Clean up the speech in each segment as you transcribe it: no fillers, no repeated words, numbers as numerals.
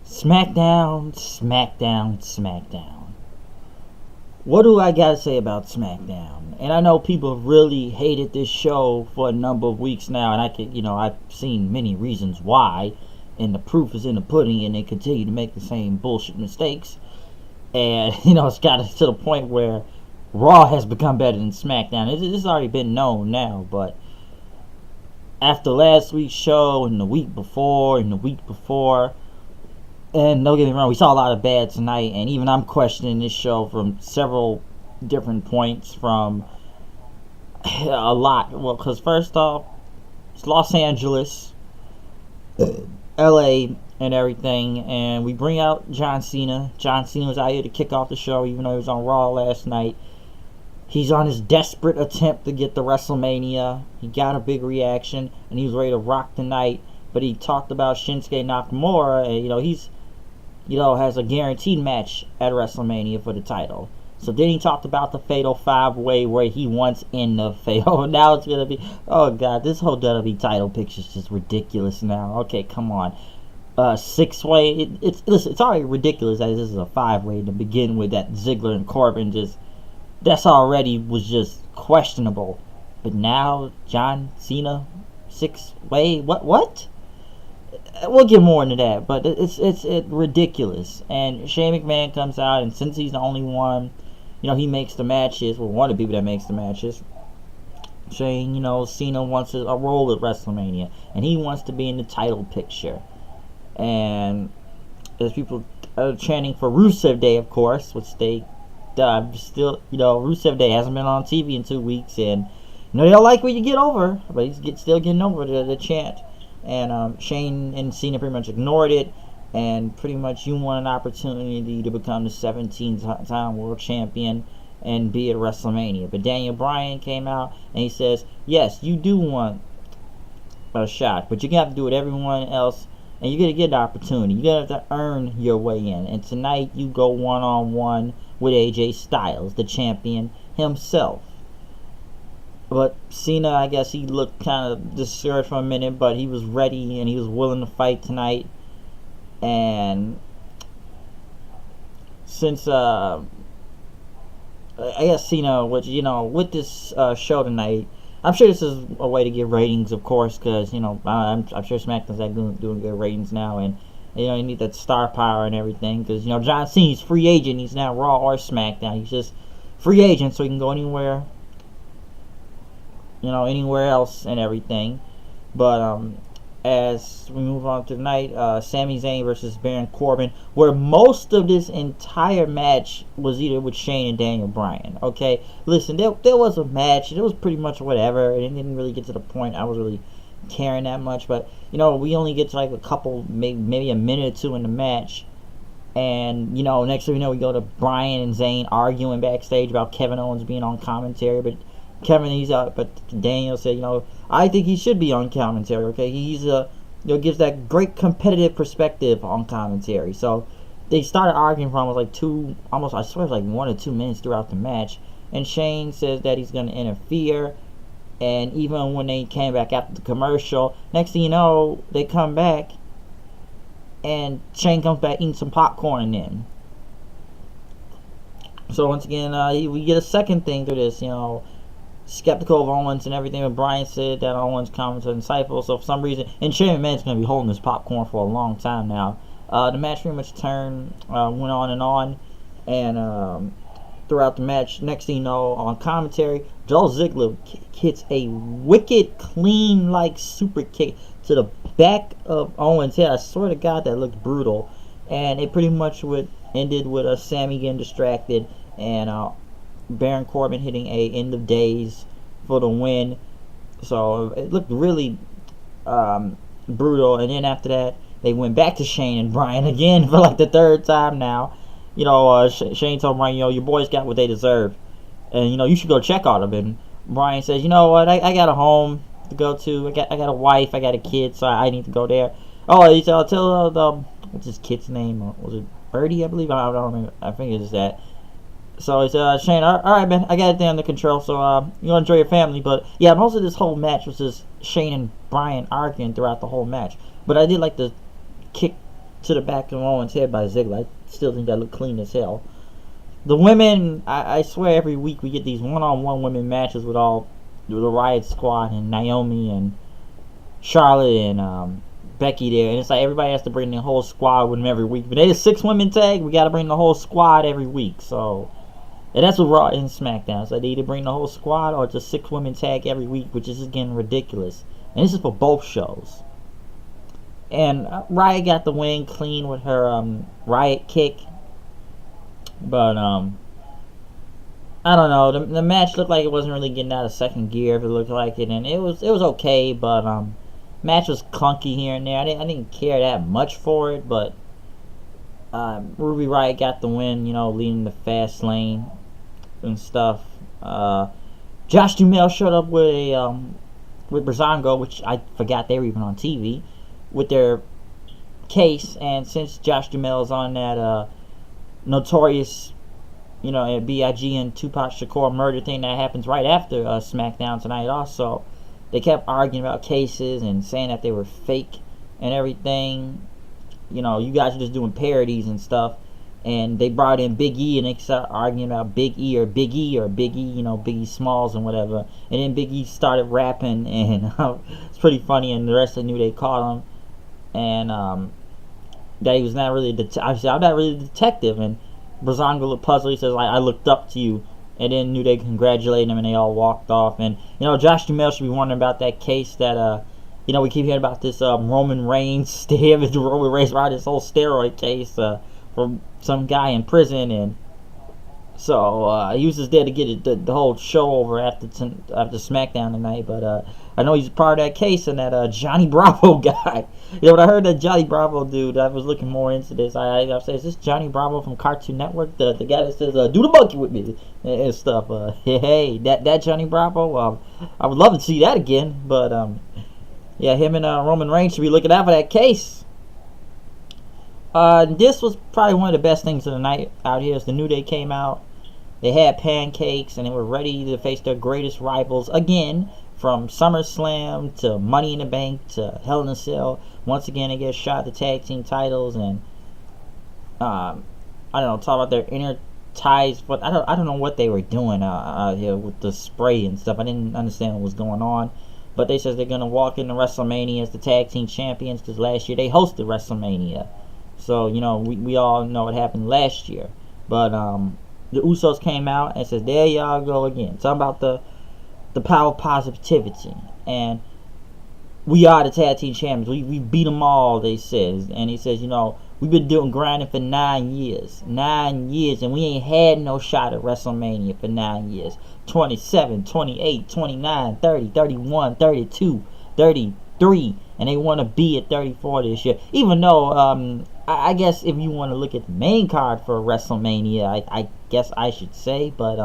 Smackdown, Smackdown, Smackdown. What do I gotta say about Smackdown? And I know people have really hated this show for a number of weeks now, and I've seen many reasons why, and the proof is in the pudding, and they continue to make the same bullshit mistakes. And, it's got to the point where Raw has become better than SmackDown. It's already been known now, but after last week's show, and the week before, and don't get me wrong, we saw a lot of bad tonight, and even I'm questioning this show from several different points, from a lot. Well, because first off, it's Los Angeles, LA, and everything, and we bring out John Cena. John Cena was out here to kick off the show, even though he was on Raw last night. He's on his desperate attempt to get to WrestleMania. He got a big reaction, and he was ready to rock the night. But he talked about Shinsuke Nakamura, and he's has a guaranteed match at WrestleMania for the title. So then he talked about the Fatal 5-Way where he wants in the Fatal. Now it's gonna be, oh god, this whole WWE title picture is just ridiculous now. Okay, come on. 6-way, it's already ridiculous that this is a 5-way to begin with. That Ziggler and Corbin that's already was just questionable. But now John Cena 6-way, what? We'll get more into that, but it's ridiculous. And Shane McMahon comes out, and since he's the only one, he makes the matches. Well, one of the people that makes the matches. Shane, Cena wants a role at WrestleMania, and he wants to be in the title picture. And there's people chanting for Rusev Day, of course, which they still, Rusev Day hasn't been on TV in 2 weeks, and they don't like when you get over, but he's still getting over the chant. And Shane and Cena pretty much ignored it, and pretty much you want an opportunity to become the 17th-time world champion and be at WrestleMania. But Daniel Bryan came out and he says, yes, you do want a shot, but you're going to have to do it everyone else, and you're going to get an opportunity. You're going to have to earn your way in. And tonight you go one-on-one with AJ Styles, the champion himself. But Cena, I guess he looked kind of discouraged for a minute, but he was ready and he was willing to fight tonight. And since I guess Cena, with this show tonight, I'm sure this is a way to get ratings, of course, because I'm sure SmackDown's doing good ratings now, and you need that star power and everything, because John Cena's free agent. He's not Raw or SmackDown. He's just free agent, so he can go anywhere. Anywhere else and everything. But as we move on tonight, Sami Zayn versus Baron Corbin, where most of this entire match was either with Shane and Daniel Bryan. Okay, listen, there was a match. It was pretty much whatever. It didn't really get to the point I was really caring that much. But we only get to like a couple, maybe a minute or two in the match. And next thing we know, we go to Bryan and Zayn arguing backstage about Kevin Owens being on commentary. But he's out, but Daniel said, I think he should be on commentary. Okay, he's gives that great competitive perspective on commentary. So they started arguing for almost I swear it was like 1 or 2 minutes throughout the match. And Shane says that he's going to interfere. And even when they came back after the commercial, next thing you know, they come back, and Shane comes back eating some popcorn then. So once again, we get a second thing to this, skeptical of Owens and everything, but Bryan said that Owens' comments are insightful, so for some reason, and Shane McMahon's going to be holding this popcorn for a long time now. The match pretty much went on, and throughout the match, next thing you know, on commentary, Joe Ziggler hits a wicked, clean, super kick to the back of Owens' head. I swear to God, that looked brutal, and it pretty much ended with Sami getting distracted, and Baron Corbin hitting a end of days for the win. So it looked really brutal. And then after that, they went back to Shane and Bryan again for like the third time now. Shane told Bryan, your boys got what they deserve, and you should go check on them. And Bryan says, you know what, I got a home to go to. I got a wife, I got a kid, so I need to go there. Oh, he said, I'll tell what's his kid's name? Was it Birdie, I believe? I don't remember. I think it's that. So he said, Shane, all right, man, I got it under control, so you enjoy your family. But yeah, most of this whole match was just Shane and Bryan arguing throughout the whole match. But I did like the kick to the back of Rowan's head by Ziggler. I still think that looked clean as hell. The women, I swear every week we get these one-on-one women matches with the Riot Squad and Naomi and Charlotte and Becky there, and it's like everybody has to bring the whole squad with them every week. But they a 6-women tag, we got to bring the whole squad every week. So, and that's what Raw and SmackDown. So they either bring the whole squad or it's a 6-women tag every week, which is just getting ridiculous. And this is for both shows. And Riot got the win clean with her Riot kick. But I don't know. The match looked like it wasn't really getting out of second gear, if it looked like it, and it was okay. But match was clunky here and there. I didn't care that much for it, but Ruby Riott got the win. You know, leading the Fastlane and stuff. Josh Duhamel showed up with a with Breezango, which I forgot they were even on TV, with their case. And since Josh Duhamel is on that notorious, you know, B.I.G. and Tupac Shakur murder thing that happens right after SmackDown tonight also, they kept arguing about cases and saying that they were fake and everything. You know, you guys are just doing parodies and stuff. And they brought in Big E, and they started arguing about Big E, you know, Biggie Smalls and whatever. And then Big E started rapping, and it's pretty funny, and the rest of them knew they caught him. And that he was not really I said, I'm not really a detective. And Breezango looked puzzled. He says, like, I looked up to you. And then knew they congratulated him, and they all walked off. And, you know, Josh Duhamel should be wondering about that case that, you know, we keep hearing about this Roman Reigns, Roman Reigns, right, this whole steroid case from some guy in prison. And so he was just there to get the whole show over after SmackDown tonight. But I know he's part of that case, and that Johnny Bravo guy. You know, when I heard that Johnny Bravo dude, I was looking more into this. I said, is this Johnny Bravo from Cartoon Network? The guy that says, do the monkey with me and stuff. Hey, that Johnny Bravo, I would love to see that again. But, yeah, him and Roman Reigns should be looking out for that case. This was probably one of the best things of the night out here. As the New Day came out, they had pancakes, and they were ready to face their greatest rivals again. From SummerSlam to Money in the Bank to Hell in a Cell. Once again, they get a shot at the tag team titles, and I don't know, talk about their inner ties. But I don't know what they were doing out here with the spray and stuff. I didn't understand what was going on. But they said they're gonna walk into WrestleMania as the tag team champions, because last year they hosted WrestleMania. So, you know, we all know what happened last year. But the Usos came out and said, there y'all go again. Talking about the power of positivity, and we are the tag team champions. We beat them all, they says. And he says, you know, we've been doing grinding for 9 years, and we ain't had no shot at WrestleMania for 9 years. 27, 28, 29, 30, 31, 32, 33, and they want to be at 34 this year. Even though I guess if you want to look at the main card for WrestleMania, I guess I should say, but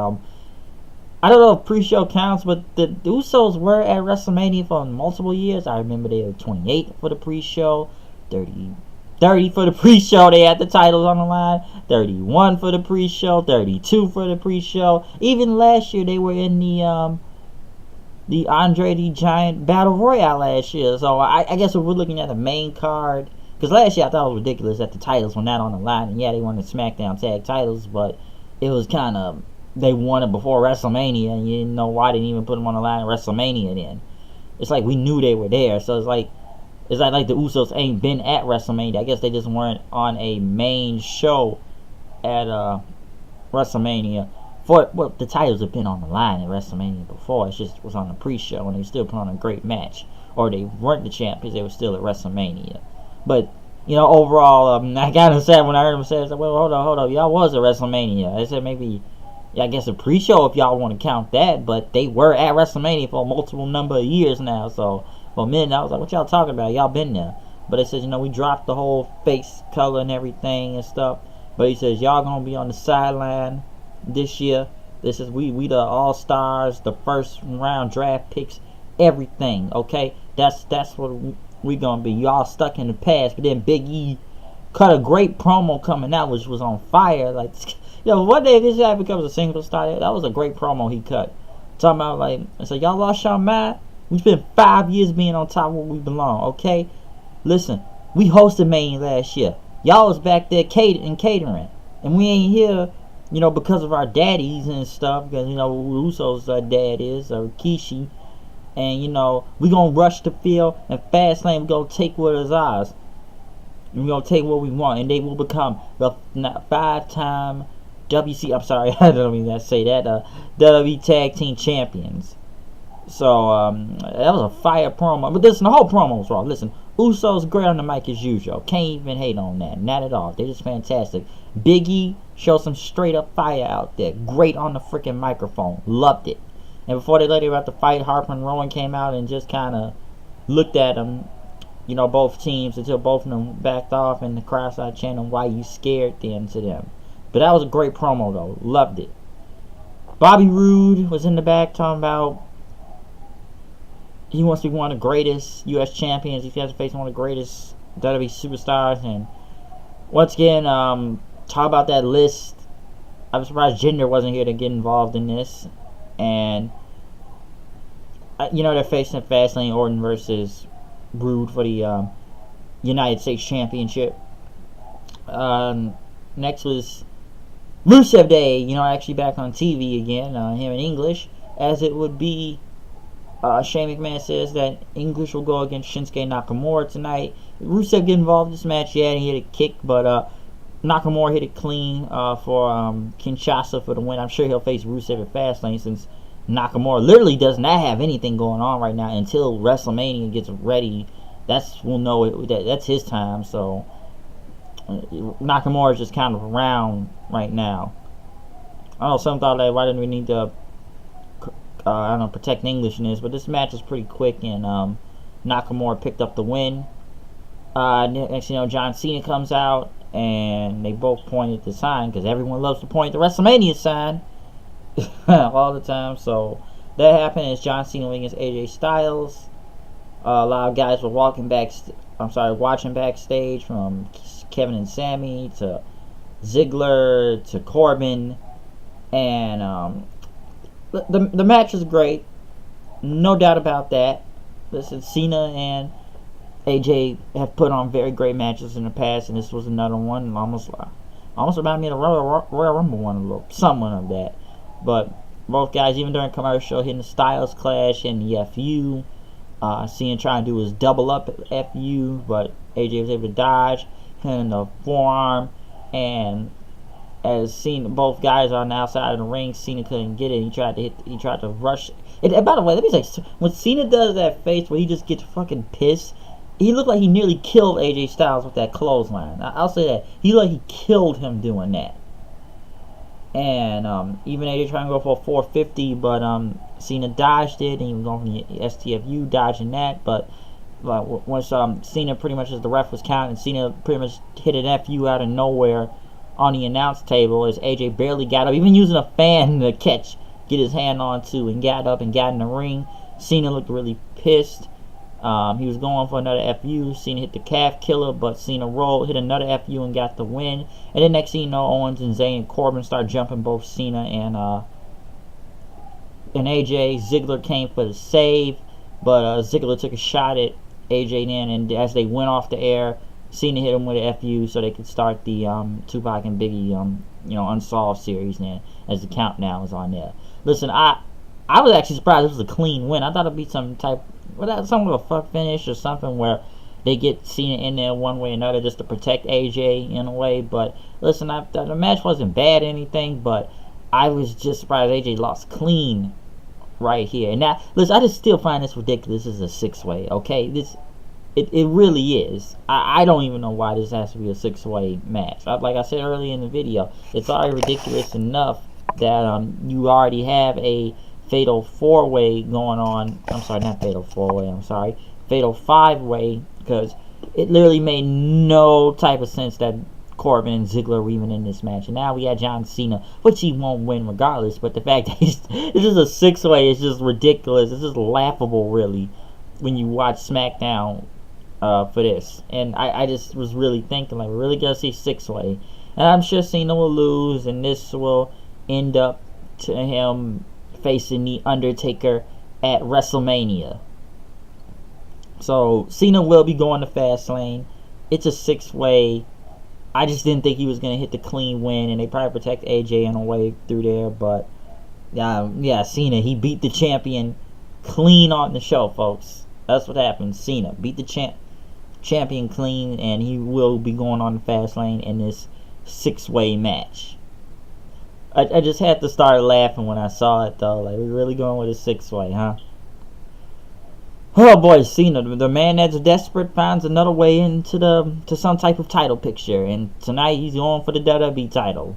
I don't know if pre-show counts, but the Usos were at WrestleMania for multiple years. I remember they were 28 for the pre-show, 30 for the pre-show. They had the titles on the line. 31 for the pre-show, 32 for the pre-show. Even last year, they were in the Andre the Giant Battle Royale last year. So I guess if we're looking at the main card, because last year I thought it was ridiculous that the titles were not on the line. And yeah, they won the SmackDown tag titles, but it was kind of, they won it before WrestleMania, and you didn't know why they didn't even put them on the line at WrestleMania then. It's like we knew they were there, so it's like the Usos ain't been at WrestleMania. I guess they just weren't on a main show at WrestleMania. Well, the titles have been on the line at WrestleMania before. It just was on the pre-show, and they still put on a great match. Or they weren't the champions, they were still at WrestleMania. But, you know, overall, I got sad when I heard them say, I said, well, hold on, y'all was at WrestleMania. I said maybe, yeah, I guess a pre-show if y'all want to count that, but they were at WrestleMania for a multiple number of years now. So for a minute I was like, what y'all talking about? Y'all been there. But they said, you know, we dropped the whole face color and everything and stuff. But he says, y'all gonna be on the sideline this year. This is we the all-stars, the first round draft picks, everything. Okay, that's what we gonna be. Y'all stuck in the past. But then Big E cut a great promo coming out, which was on fire. Like, yo, one day this guy becomes a single star. That was a great promo he cut. Talking about, like, I said, y'all lost your mind? We spent 5 years being on top of where we belong, okay? Listen, we hosted Mania last year. Y'all was back there catering, and we ain't here, because of our daddies and stuff. Because who Usos' dad is, or Kishi, and we gonna rush the field, and Fastlane we gonna take what is ours. And we gonna take what we want, and they will become the 5-time WC. I'm sorry, I don't mean to say that. WWE Tag Team Champions. So that was a fire promo. But listen, the whole promo was wrong. Listen, Usos great on the mic as usual. Can't even hate on that. Not at all. They're just fantastic. Big E showed some straight up fire out there. Great on the freaking microphone. Loved it. And before they let it out the fight, Harper and Rowan came out and just kind of looked at them, both teams, until both of them backed off, and the crowd started chanting, "Why you scared then?" to them. But that was a great promo though. Loved it. Bobby Roode was in the back talking about he wants to be one of the greatest U.S. champions. He has to face one of the greatest WWE superstars. And once again, talk about that list. I'm surprised Jinder wasn't here to get involved in this. And they're facing Fastlane, Orton versus Roode for the United States Championship. Next was Rusev Day. Actually back on TV again. Him in English, as it would be. Shane McMahon says that English will go against Shinsuke Nakamura tonight. Rusev get involved in this match. Yeah, he hit a kick, but Nakamura hit it clean for Kinshasa for the win. I'm sure he'll face Rusev at Fastlane, since Nakamura literally does not have anything going on right now until WrestleMania gets ready. We'll know that's his time. So Nakamura is just kind of around right now. I know some thought that why didn't we need to protect English in this, but this match was pretty quick, and Nakamura picked up the win. Next John Cena comes out, and they both pointed the sign, because everyone loves to point the WrestleMania sign all the time. So that happened as John Cena went against AJ Styles. A lot of guys were watching backstage, from Kevin and Sammy to Ziggler to Corbin, and the match is great, no doubt about that. Listen, Cena and AJ have put on very great matches in the past, and this was another one. Almost reminded me of the Royal Rumble one, a little something of that. But both guys, even during commercial, hitting the Styles Clash and the FU. Cena trying to do his double up FU, but AJ was able to dodge, hitting the forearm, and as Cena, both guys are on the outside of the ring, Cena couldn't get it. He tried to rush. And by the way, let me say, when Cena does that face where he just gets fucking pissed, he looked like he nearly killed AJ Styles with that clothesline. I'll say that. He looked like he killed him doing that. And even AJ trying to go for a 450, but Cena dodged it, and he was going from the STFU, dodging that. But once Cena pretty much, as the ref was counting, Cena pretty much hit an FU out of nowhere on the announce table, as AJ barely got up, even using a fan to get his hand onto, and got up and got in the ring. Cena looked really pissed. He was going for another FU. Cena hit the calf killer, but Cena rolled, hit another FU, and got the win. And then next thing you know, Owens and Zayn and Corbin start jumping both Cena and AJ. Ziggler came for the save, but Ziggler took a shot at AJ then, and as they went off the air, Cena hit him with an FU so they could start the Tupac and Biggie Unsolved series then, as the countdown was on there. Listen, I was actually surprised this was a clean win. I thought it'd be some with a fuck finish or something where they get Cena in there one way or another just to protect AJ in a way. But listen, the match wasn't bad or anything, but I was just surprised AJ lost clean right here. And now, listen, I just still find this ridiculous. This is a 6-way, okay? It really is. I don't even know why this has to be a 6-way match. Like I said earlier in the video, it's already ridiculous enough that you already have a fatal 4-way going on. I'm sorry, not fatal 4-way. I'm sorry, fatal 5-way, because it literally made no type of sense that Corbin and Ziggler were even in this match. And now we had John Cena, which he won't win regardless. But the fact that this is a 6-way is just ridiculous. It's just laughable, really, when you watch Smackdown for this. And I just was really thinking, like, we're really gonna see 6-way, and I'm sure Cena will lose, and this will end up to him facing the Undertaker at WrestleMania. So Cena will be going to Fastlane. It's a 6-way. I just didn't think he was going to hit the clean win, and they probably protect AJ in a way through there. But yeah, Cena, he beat the champion clean on the show, folks. That's what happened. Cena beat the champion clean, and he will be going on the Fastlane in this 6-way match. I just had to start laughing when I saw it, though. Like, we're really going with a 6-way, huh? Oh boy, Cena, the man that's desperate, finds another way to some type of title picture, and tonight he's going for the WWE title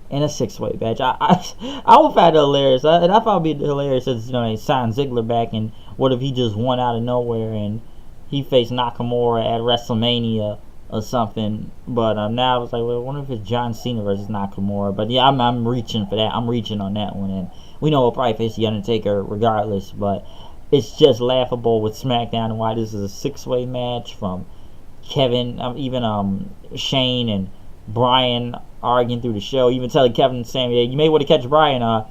in a 6-way match. I would find it hilarious. I thought it'd be hilarious as they signed Ziggler back, and what if he just won out of nowhere and he faced Nakamura at WrestleMania or something. But now I was like, well, I wonder if it's John Cena versus Nakamura. But yeah, I'm reaching for that. I'm reaching on that one, and we know we'll probably face the Undertaker regardless. But it's just laughable with SmackDown and why this is a 6-way match from Kevin, even Shane and Brian arguing through the show, even telling Kevin and Sammy, you may want to catch Brian.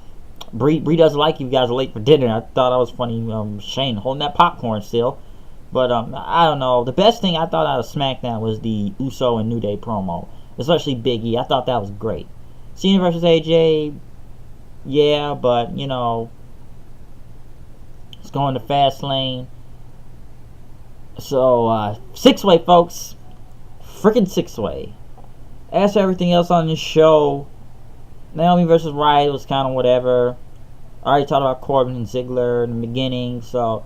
Bree doesn't like you guys are late for dinner. I thought that was funny. Shane holding that popcorn still. But I don't know. The best thing I thought out of SmackDown was the Uso and New Day promo, especially Big E. I thought that was great. Cena versus AJ, yeah, but it's going to Fastlane. So 6-way, folks, freaking 6-way. As for everything else on this show, Naomi versus Riot was kind of whatever. I already talked about Corbin and Ziggler in the beginning, so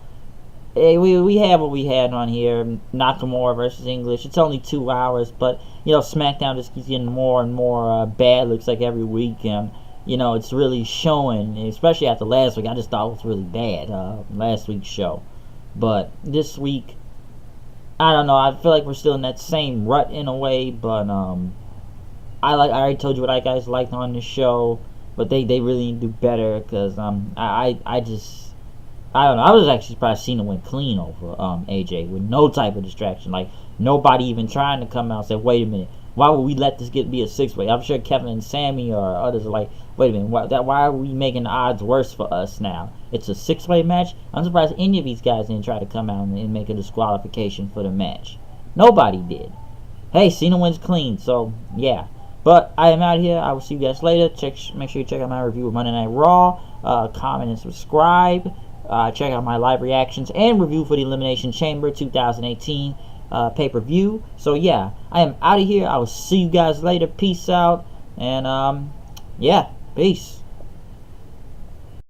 hey, we have what we had on here. Nakamura versus English. It's only 2 hours, but SmackDown just keeps getting more and more bad. Looks like every week, and it's really showing. Especially after last week, I just thought it was really bad. Last week's show, but this week, I don't know. I feel like we're still in that same rut in a way, but I already told you what I guys liked on this show, but they really need to do better because I don't know. I was actually surprised Cena went clean over AJ with no type of distraction. Like, nobody even trying to come out and say, wait a minute, why would we let this be a 6-way? I'm sure Kevin and Sammy or others are like, wait a minute, why are we making the odds worse for us now? It's a 6-way match? I'm surprised any of these guys didn't try to come out and make a disqualification for the match. Nobody did. Hey, Cena wins clean, so yeah. But I am out here. I will see you guys later. Make sure you check out my review of Monday Night Raw. Comment and subscribe. Check out my live reactions and review for the Elimination Chamber 2018 pay-per-view. So yeah, I am out of here. I will see you guys later. Peace out. And yeah, peace.